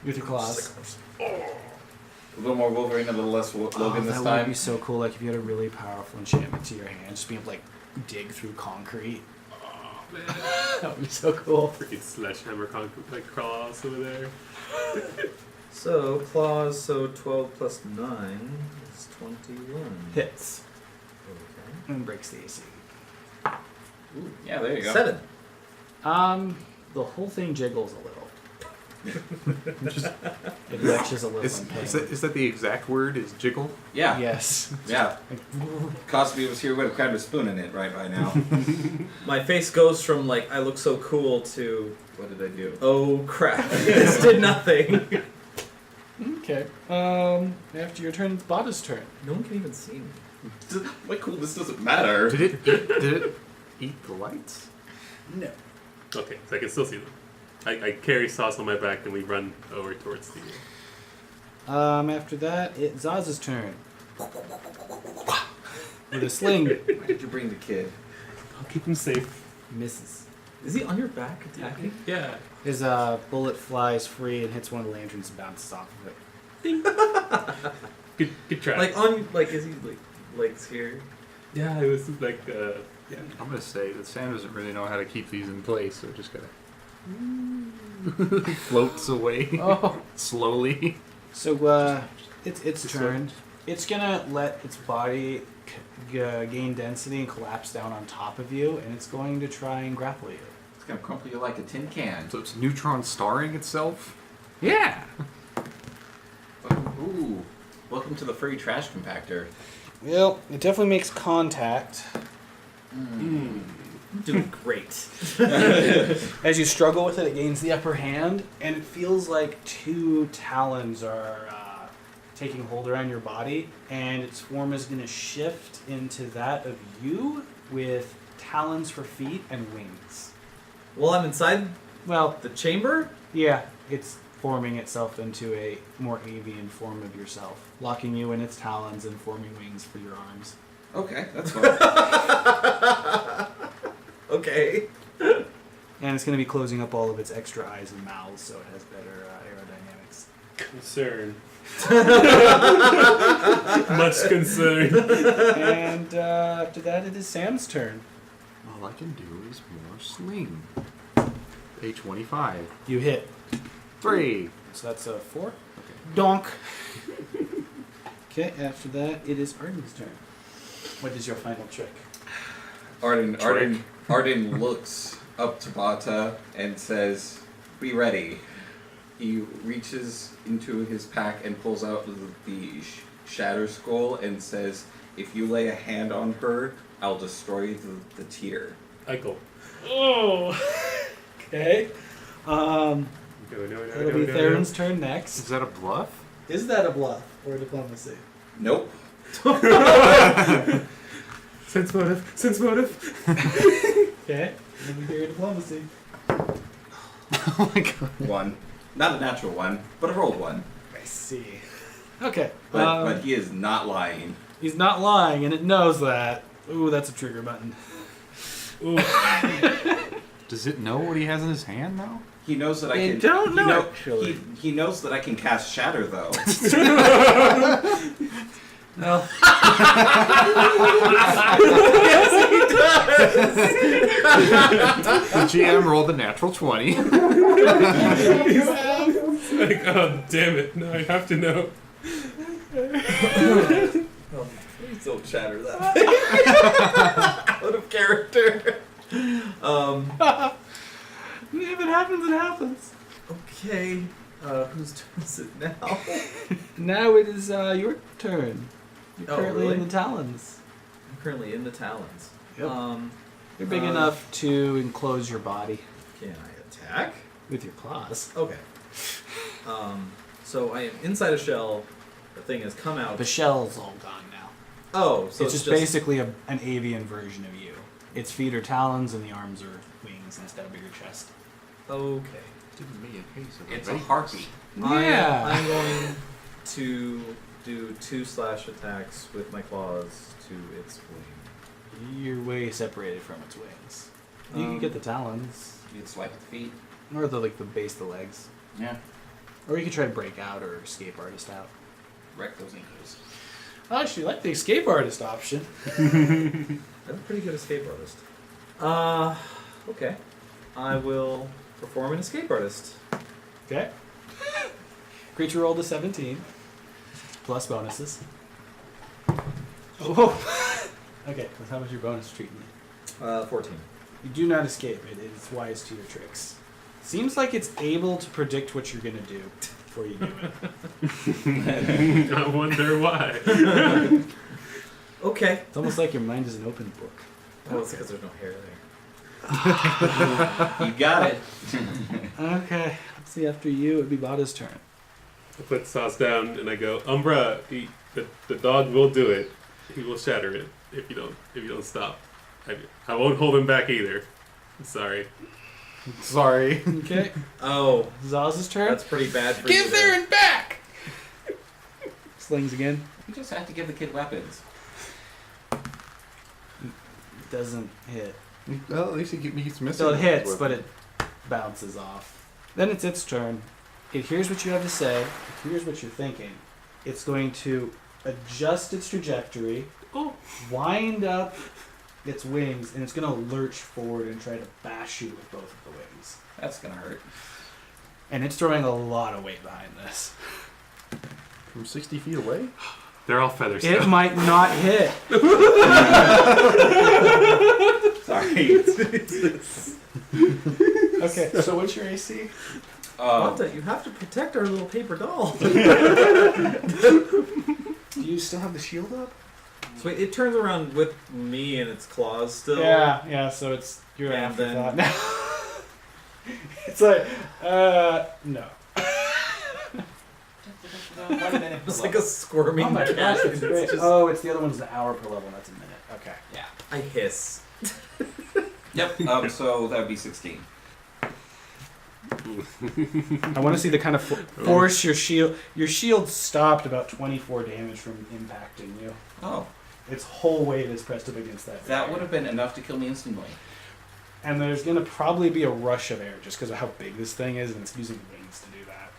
with your claws. A little more Wolverine, a little less Logan this that time. would be so cool. Like if you had a really powerful enchantment to your hand, just being able to like dig through concrete. oh man, That would be so cool. freaking sledgehammer like claws over there. So claws, so 12 plus 9 is 21. Hits Okay. and breaks the AC. Ooh, yeah, there you go. 7. The whole thing jiggles a little. It retches a little in pain. Is that the exact word? Is jiggle? Yeah. Yes. Yeah. Cosby was here, would have grabbed a spoon in it right by now. My face goes from like I look so cool to What did I do? oh crap, this did nothing. Okay. After your turn, it's Bada's turn. No one can even see me. My coolness doesn't matter. Did it eat the lights? No. Okay, so I can still see them. I carry Zaus on my back and we run over towards the. After that, it's Zaus's turn. With a sling. Why did you bring the kid? I'll keep him safe. Misses. Is he on your back attacking? Yeah. His bullet flies free and hits one of the lanterns and bounces off of it. Good try. Is he legs here? Yeah, it was like I'm gonna say that Sam doesn't really know how to keep these in place, so it just kind of floats away Oh. slowly. So, its turn. It's gonna let its body gain density and collapse down on top of you, and it's going to try and grapple you. It's gonna crumple you like a tin can. So it's neutron starring itself. Yeah! Ooh. Welcome to the furry trash compactor. Well, it definitely makes contact. Doing great. As you struggle with it, it gains the upper hand, and it feels like two talons are taking hold around your body, and its form is going to shift into that of you with talons for feet and wings. Well, I'm inside Well, the chamber. yeah, it's forming itself into a more avian form of yourself, locking you in its talons and forming wings for your arms. Okay, that's fine. Okay. And it's going to be closing up all of its extra eyes and mouths, so it has better aerodynamics. concern. Much concern. And after that, it is Sam's turn. All I can do is more sling. Page 25. You hit. 3. So that's a 4. Donk. Okay, after that, it is Arden's turn. What is your final trick? Arden looks up to Bata and says, "Be ready." He reaches into his pack and pulls out the Shatter Skull and says, "If you lay a hand on her, I'll destroy the tear." Eichel. Oh. Okay. No, It'll be Therrin's turn next. Is that a bluff? Is that a bluff or diplomacy? Nope. Sense motive. Sense motive. Okay. Let me hear your diplomacy. Oh my god. 1. Not a natural one, but a rolled one. I see. Okay. But he is not lying. He's not lying, and it knows that. Ooh, that's a trigger button. Ooh. Does it know what he has in his hand now? He knows that I They can. don't know, he actually. He knows that I can cast Shatter, though. No. The GM rolled a natural 20. Like, oh damn it! No, I have to know. Oh, please don't shatter that thing. Out of character. If it happens, it happens. Okay. Whose turn is it now? Now it is your turn. You're Oh, currently really? in the talons. I'm currently in the talons. Yep. You're big enough to enclose your body Can I attack? with your claws. Okay. So I am inside a shell. The thing has come out. The shell's all gone now. Oh, so it's just basically an avian version of you. Its feet are talons and the arms are wings instead of a bigger chest. Okay. Giving me a case of It's a harpy. Yeah. I'm going to do 2 slash attacks with my claws to its wing. You're way separated from its wings. You can get the talons, You can swipe at the feet. or the base of the legs, Yeah. or you could try to break out or escape artist out. Wreck those inkos. I actually like the escape artist option. I'm a pretty good escape artist. Okay. I will perform an escape artist. Okay. Creature rolled a 17, plus bonuses. Oh. Okay, so how was your bonus treating you? 14. You do not escape. It is wise to your tricks. Seems like it's able to predict what you're gonna do before you do it. I wonder why. Okay. It's almost like your mind is an open book. Oh, it's because there's no hair there. You got it. Okay, let's see. After you, it'd be Bada's turn. I put Sauce down and I go, Umbra, the dog will do it. He will shatter it if you don't stop. I won't hold him back either. I'm sorry. Sorry. Okay. Oh, Zaus's turn. that's pretty bad for Give you. Therrin back! Slings again. You just have to give the kid weapons. Doesn't hit. Well, at least he keeps missing. So it hits, his but weapon. it bounces off. Then it's its turn. It hears what you have to say. It hears what you're thinking. It's going to adjust its trajectory, wind up its wings, and it's going to lurch forward and try to bash you with both of the wings. That's gonna hurt. And it's throwing a lot of weight behind this. From 60 feet away? They're all feathers. It might not hit. Sorry. Okay, so what's your AC? Mata, you have to protect our little paper doll. Do you still have the shield up? So wait, it turns around with me and its claws still. Yeah, so it's your And afterthought now. It's like, no. It's like a squirming Oh my cat. gosh, it's great. It's just, It's the other one's an hour per level, that's a minute. Okay. Yeah. I hiss. Yep. So that'd be 16. I want to see the kind of force your shield. Your shield stopped about 24 damage from impacting you. Oh, Its whole weight is pressed up against that. that barrier. would have been enough to kill me instantly. And there's going to probably be a rush of air just because of how big this thing is, and it's using wings to do that.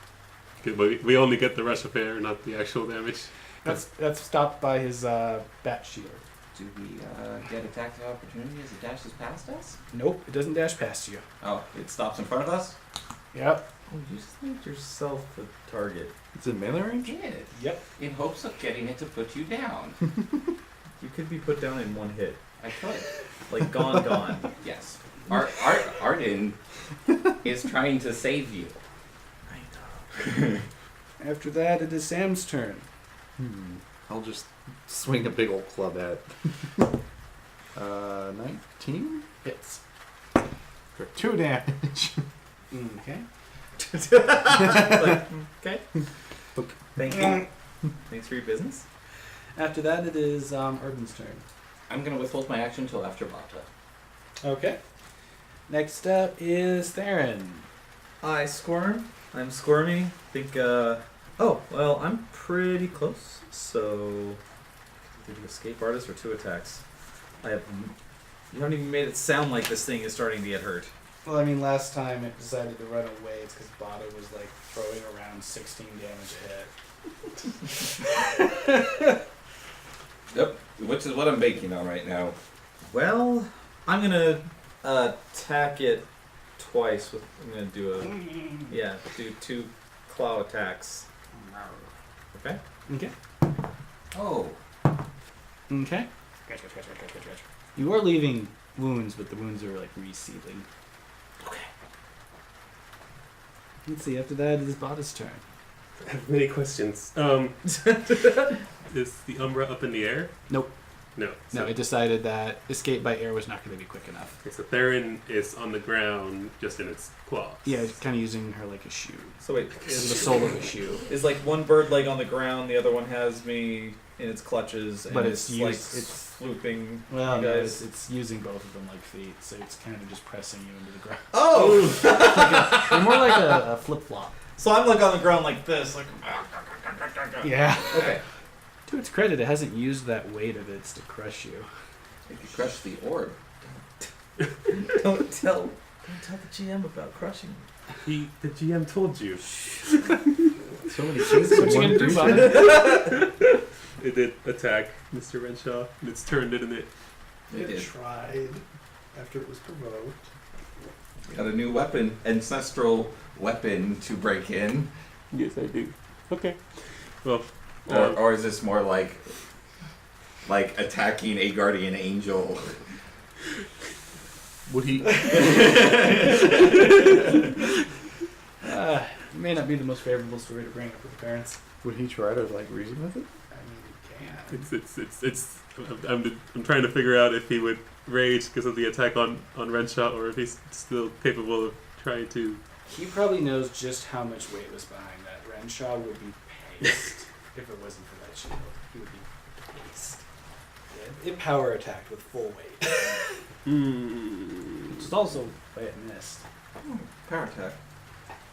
Good, but we only get the rush of air, not the actual damage. That's stopped by his bat shield. Do we get attack of opportunity as it dashes past us? Nope, it doesn't dash past you. Oh, it stops in front of us? Yep. Oh, you just made yourself the target. It's in melee I range? did. Yep. In hopes of getting it to put you down. You could be put down in one hit. I could. Like gone. Yes. Arden is trying to save you. I know. After that, it is Sam's turn. I'll just swing a big old club at it. 19? Hits. For 2 damage. Okay. Like, okay. Thank you. Thanks for your business. After that, it is Arden's turn. I'm going to withhold my action until after Bata. Okay. Next up is Therrin. I squirm. I'm squirmy. Think, oh, well, I'm pretty close. So, did you escape artist or 2 attacks? You haven't even made it sound like this thing is starting to get hurt. Well, I mean, last time it decided to run away, it's because Bata was like throwing around 16 damage a hit. Yep. Which is what I'm banking on right now. Well, I'm gonna attack it twice. I'm gonna do do 2 claw attacks. Okay. Okay. Oh. Okay. You are leaving wounds, but the wounds are like resealing. Okay. Let's see. After that, it is Bata's turn. I have many questions. Is the Umbra up in the air? Nope. No. No, it decided that escape by air was not going to be quick enough. Okay, so Therrin is on the ground, just in its claws. Yeah, kind of using her like a shoe. So wait, The sole of a shoe. is like one bird leg on the ground, the other one has me in its clutches, and But it's it's like used- it's- swooping. Well, you no, guys. it's using both of them like feet, so it's kind of just pressing you into the ground. Oh! You're more like a flip flop. So I'm like on the ground like this, like. Yeah. Okay. To its credit, it hasn't used that weight of its to crush you. It could crush the orb. Don't tell the GM about crushing me. The GM told you. So many things. What you gonna do about it? It did attack Mr. Renshaw. It's turned, didn't it? It did. tried after it was provoked. Got a new weapon, ancestral weapon to break in. Yes, I do. Okay. Well, Or is this more like attacking a guardian angel? Would he? It may not be the most favorable story to bring up with the parents. Would he try to like reason with it? I mean, you can. it's. I'm trying to figure out if he would rage because of the attack on Renshaw, or if he's still capable of trying to. He probably knows just how much weight was behind that. Renshaw would be paced if it wasn't for that shield. He would be paced. Yeah, it power attacked with full weight. Which is also why it missed. Power attack.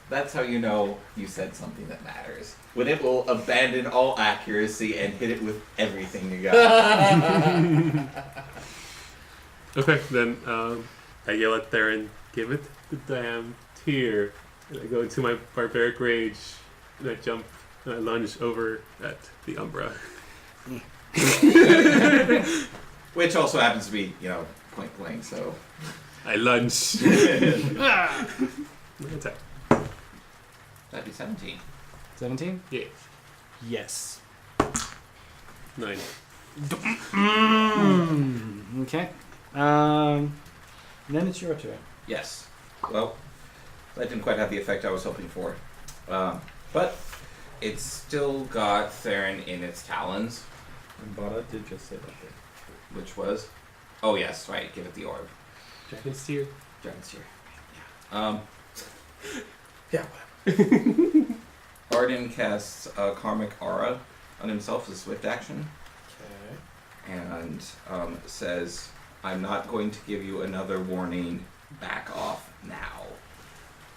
That's how you know you said something that matters. When it will abandon all accuracy and hit it with everything you got. Okay, then I yell at Therrin, give it the damn tear. And I go into my barbaric rage, and I jump and I lunge over at the Umbra. Which also happens to be, point blank, so. I lunge. Attack. That'd be 17. 17? Yeah. Yes. 9. Okay. Then it's your turn. Yes. Well, that didn't quite have the effect I was hoping for. But it's still got Therrin in its talons. And Bada did just say that thing. Which was? Oh, yes, right. Give it the orb. Dragon's tear. Dragon's tear. Yeah. Yeah, Arden casts Karmic Aura on himself as a swift action. Okay. And says, I'm not going to give you another warning. Back off now.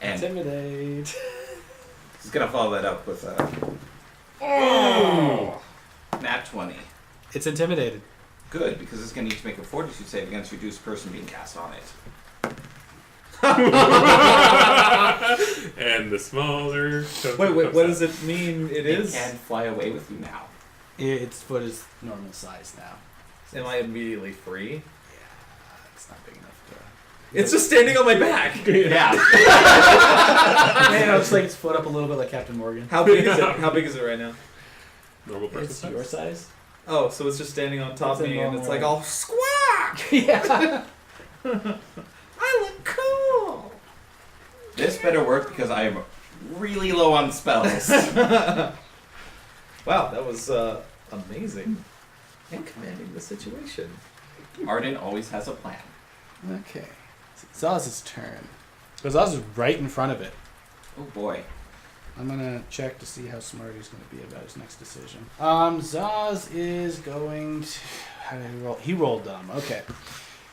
And Intimidate. he's going to follow that up with a... Nat 20. It's intimidated. Good, because it's going to need to make a fortitude save against reduced person being cast on it. And the smaller. Wait, what does it mean it is? It can fly away with you now. Its foot is normal size now. Am I immediately free? Yeah, it's not big enough to... It's just standing on my back! Yeah. It's like its foot up a little bit like Captain Morgan. How big is it? How big is it right now? Normal person It's size? your size? Oh, so it's just standing on top It's of a me and it's like normal- all squawk! Yeah. I look cool! This better work because I am really low on spells. Wow, that was amazing. And commanding the situation. Arden always has a plan. Okay. It's Zaus's turn. Because Zaus is right in front of it. Oh boy. I'm gonna check to see how smart he's gonna be about his next decision. Zaus is going to... How did he roll? He rolled dumb. Okay.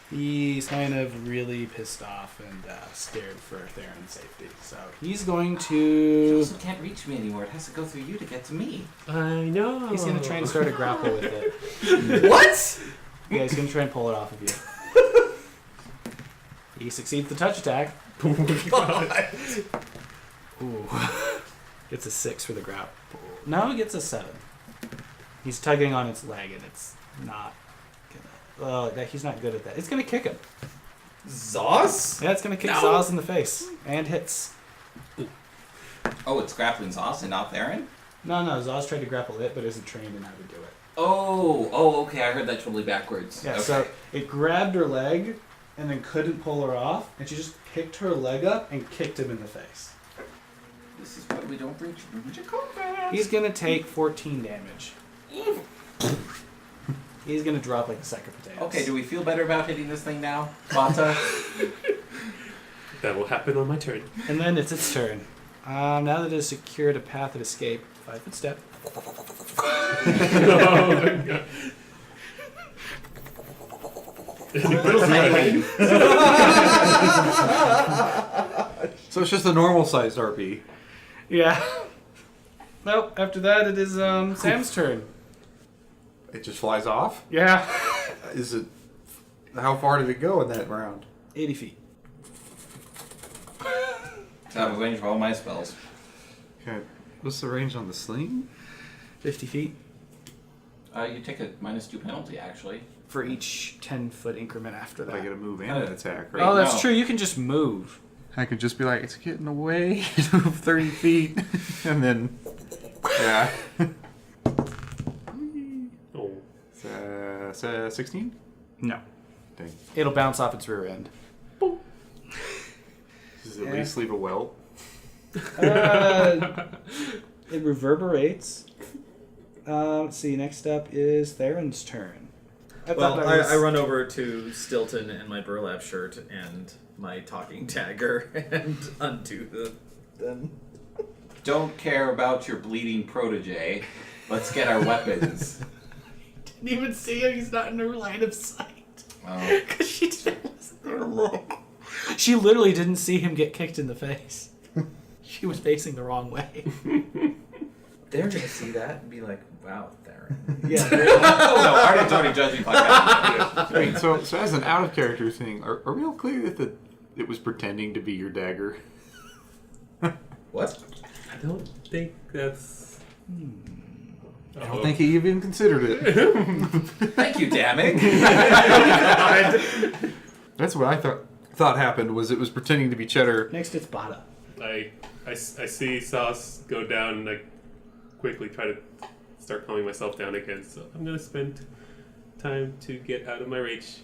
He's kind of really pissed off and scared for Therrin's safety. So he's going It to... also can't reach me anymore. It has to go through you to get to me. I know. He's gonna try and start a grapple with it. What? Yeah, he's gonna try and pull it off of you. He succeeds the touch attack. Ooh. Gets a 6 for the grapple. No, he gets a 7. He's tugging on its leg and it's not gonna... he's not good at that. It's gonna kick him. Zaus? Yeah, it's gonna kick No. Zaus in the face. And hits. Oh, it's grappling Zaus and not Therrin? No, Zaus tried to grapple it, but isn't trained in how to do it. Oh, okay. I heard that totally backwards. Yeah, okay. so it grabbed her leg and then couldn't pull her off, and she just picked her leg up and kicked him in the face. This is why we don't bring children to combat. He's gonna take 14 damage. He's gonna drop like a sack of potatoes. Okay, do we feel better about hitting this thing now, Bata? That will happen on my turn. And then it's its turn. Now that it has secured a path of escape, 5-foot step. Oh my god. So it's just a normal sized RP. Yeah. Nope. After that, it is Sam's turn. It just flies off? Yeah. Is it... How far did it go in that round? 80 feet. That was range for all my spells. Okay. What's the range on the sling? 50 feet You take a -2 penalty, actually. for each 10-foot increment after I gotta that. move and an attack, right? Oh, that's No. true. You can just move. I could just be like, it's getting away, move 30 feet, and then, yeah. Oh. 16? No. Dang. It'll bounce off its rear end. Does it Yeah. at least leave a welt? It reverberates. Let's see. Next up is Therrin's turn. Well, I run over to Stilton and my burlap shirt and my talking dagger and undo them. Don't care about your bleeding protege. Let's get our weapons. Didn't even see him. He's not in her line of sight. Oh. Because she didn't listen to her. She literally didn't see him get kicked in the face. She was facing the wrong way. They're gonna see that and be like, "Wow, Therrin." Yeah. Oh no, Arden's already judging podcast. Wait, so as an out of character thing, are we all clear that it was pretending to be your dagger? What? I don't think that's. I don't think he even considered it. Thank you, Damming. That's what I thought happened. Was it was pretending to be Cheddar? Next, it's Bada. I see Zaus go down and I quickly try to start calming myself down again. So I'm gonna spend time to get out of my rage.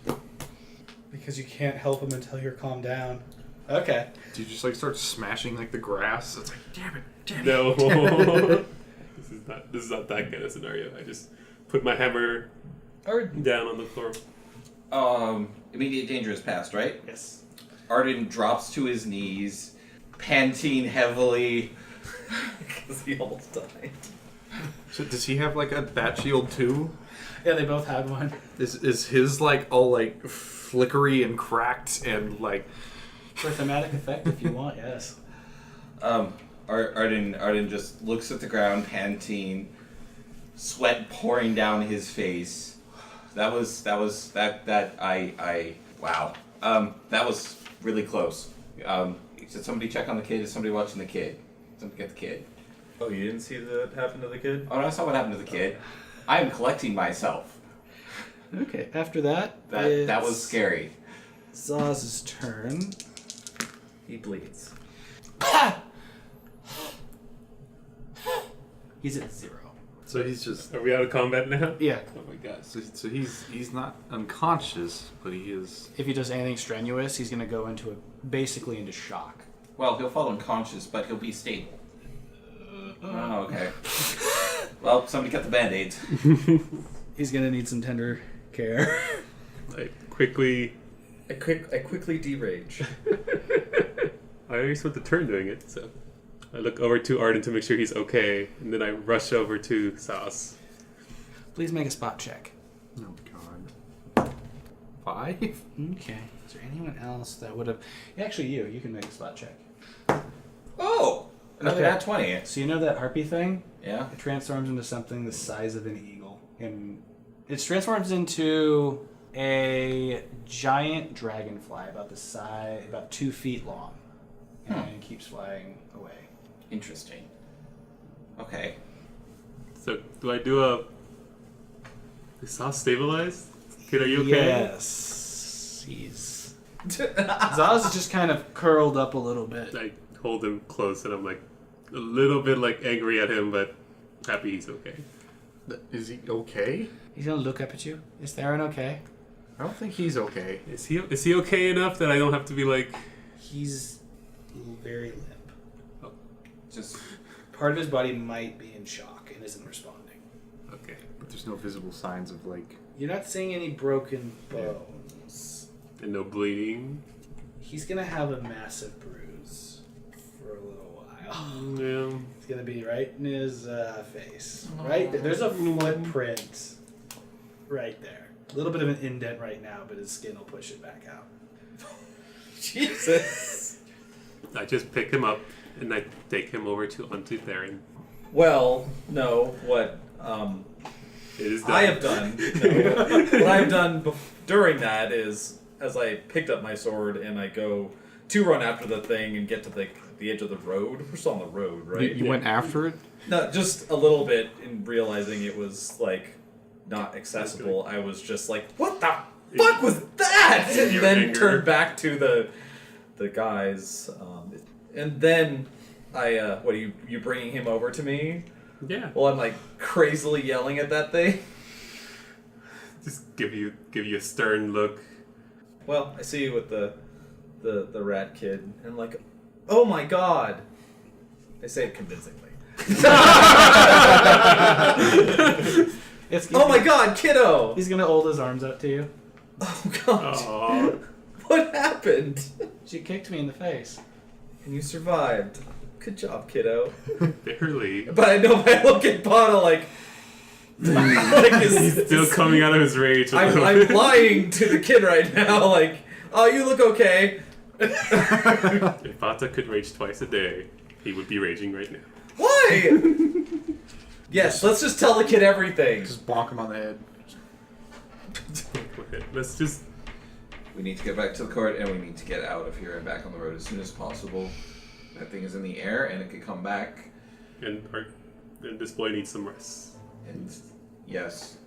Because you can't help him until you're calmed down. Okay. Do you just like start smashing like the grass? It's like, damn it. No, this is not that kind of scenario. I just put my hammer down on the floor. Immediate danger is past, right? Yes. Arden drops to his knees, panting heavily. Because he almost died. So does he have like a bat shield too? Yeah, they both had one. Is his like all like flickery and cracked and like For thematic effect, if you want, yes. Arden just looks at the ground, panting, sweat pouring down his face. That was really close. Did somebody check on the kid? Is somebody watching the kid? Somebody get the kid. Oh, you didn't see that happen to the kid? Oh, no, I saw what happened to the kid. I am collecting myself. Okay, after that, That was scary. Zauz's turn. He bleeds. He's at 0. so he's just Are we out of combat now? Yeah. Oh my gosh. so he's not unconscious, but he is. If he does anything strenuous, he's going to go basically into shock. Well, he'll fall unconscious, but he'll be stable. Oh, okay. Well, somebody got the band-aids. He's going to need some tender care. I quickly I quickly derage. I already spent the turn doing it, so I look over to Arden to make sure he's okay, and then I rush over to Zaus. Please make a spot check. Oh God. 5? Okay. Is there anyone else that would have... Actually, you can make a spot check. Oh! Another Okay. nat 20. So you know that harpy thing? Yeah? It transforms into something the size of an eagle. And it transforms into a giant dragonfly about 2 feet long. And keeps flying away. Interesting. Okay. So, do I do a... Is Zaus stabilized? Kid, are you okay? Yes. He's... Zauz is just kind of curled up a little bit. I hold him close, and I'm like, a little bit like angry at him, but happy he's okay. Is he okay? He's gonna look up at you. Is Therrin okay? I don't think he's okay. Is he okay enough that I don't have to be like... He's very limp. Just... Part of his body might be in shock and isn't responding. Okay. But there's no visible signs of like. You're not seeing any broken bones. And no bleeding. He's gonna have a massive bruise for a little while. Yeah. It's gonna be right in his face. Right there. There's a footprint right there. A little bit of an indent right now, but his skin will push it back out. Jesus. I just pick him up, and I take him over onto Therrin. Well, no. What It is done. I have done. No, what I have done during that is, as I picked up my sword and I go to run after the thing and get to the edge of the road. We're still on the road, right? You went after it? No, just a little bit in realizing it was like not accessible. I was just like, "What the fuck was that?" And Your then anger. turned back to the guys, and then I what are you bringing him over to me? Yeah. Well, I'm like crazily yelling at that thing. Just give you a stern look. Well, I see you with the rat kid, and I'm like, "Oh my god!" I say it convincingly. Oh my god, kiddo! He's gonna hold his arms up to you. Oh god! Aww. What happened? She kicked me in the face. And you survived. Good job, kiddo. Barely. But I know I look at Bono like He's still coming out of his rage. I'm lying to the kid right now, like, "Oh, you look okay." If Vata could rage twice a day, he would be raging right now. Why? Yes, let's just tell the kid everything. Just bonk him on the head. Okay, let's just. We need to get back to the court, and we need to get out of here and back on the road as soon as possible. That thing is in the air, and it could come back. And this boy needs some rest. And yes,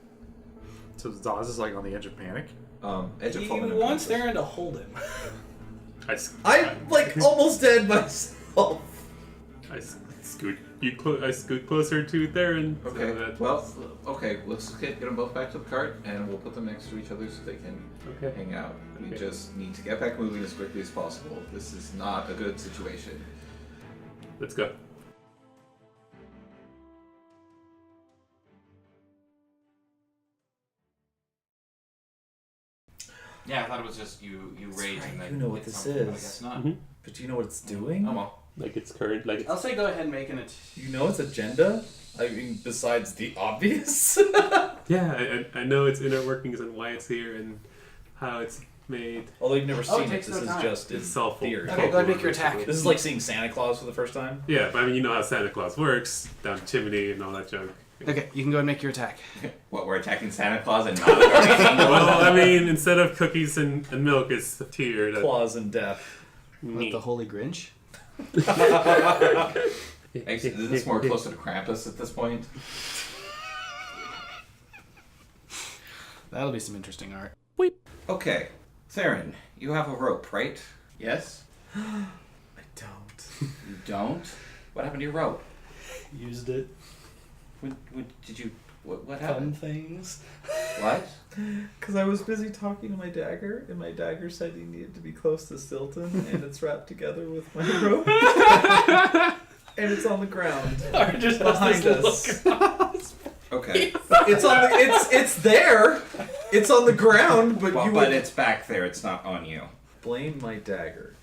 So Zaus is like on the edge of panic. edge of He falling wants unconscious. Therrin to hold him. I'm like almost dead myself. I scoot closer to Therrin. Okay. So that, Well, okay. Let's get them both back to the cart, and we'll put them next to each other so they can Okay. hang out. We Okay. just need to get back moving as quickly as possible. This is not a good situation. Let's go. Yeah, I thought it was just you rage right, and then you know what hit this something, but I is. guess not. Mhm. But do you know what it's doing? Oh well. Like it's current. Like it's, I'll say go ahead and make an You know its agenda? I mean, besides the obvious. yeah, I know its inner workings and why it's here and how it's made. Although you've never Oh, it seen it, takes this no is time. just in It's self theory. Okay, go ahead and make your attack. This is like seeing Santa Claus for the first time. Yeah, but I mean, you know how Santa Claus works, down the chimney and all that junk. Okay, you can go ahead and make your attack. What, we're attacking Santa Claus and not the guardian angel? Well, I mean, instead of cookies and milk, it's a tear. That Claus and death. What, the Holy Grinch? Isn't this more closer to Krampus at this point? That'll be some interesting art. Okay, Therrin, you have a rope, right? Yes? I don't. You don't? What happened to your rope? Used it. What Fun happened? things. What? Because I was busy talking to my dagger, and my dagger said he needed to be close to Stilton, and it's wrapped together with my rope. And it's on the ground. Just behind us. Okay. It's on the it's there. It's on the ground, but Well, you but would it's back there, it's not on you. blame my dagger.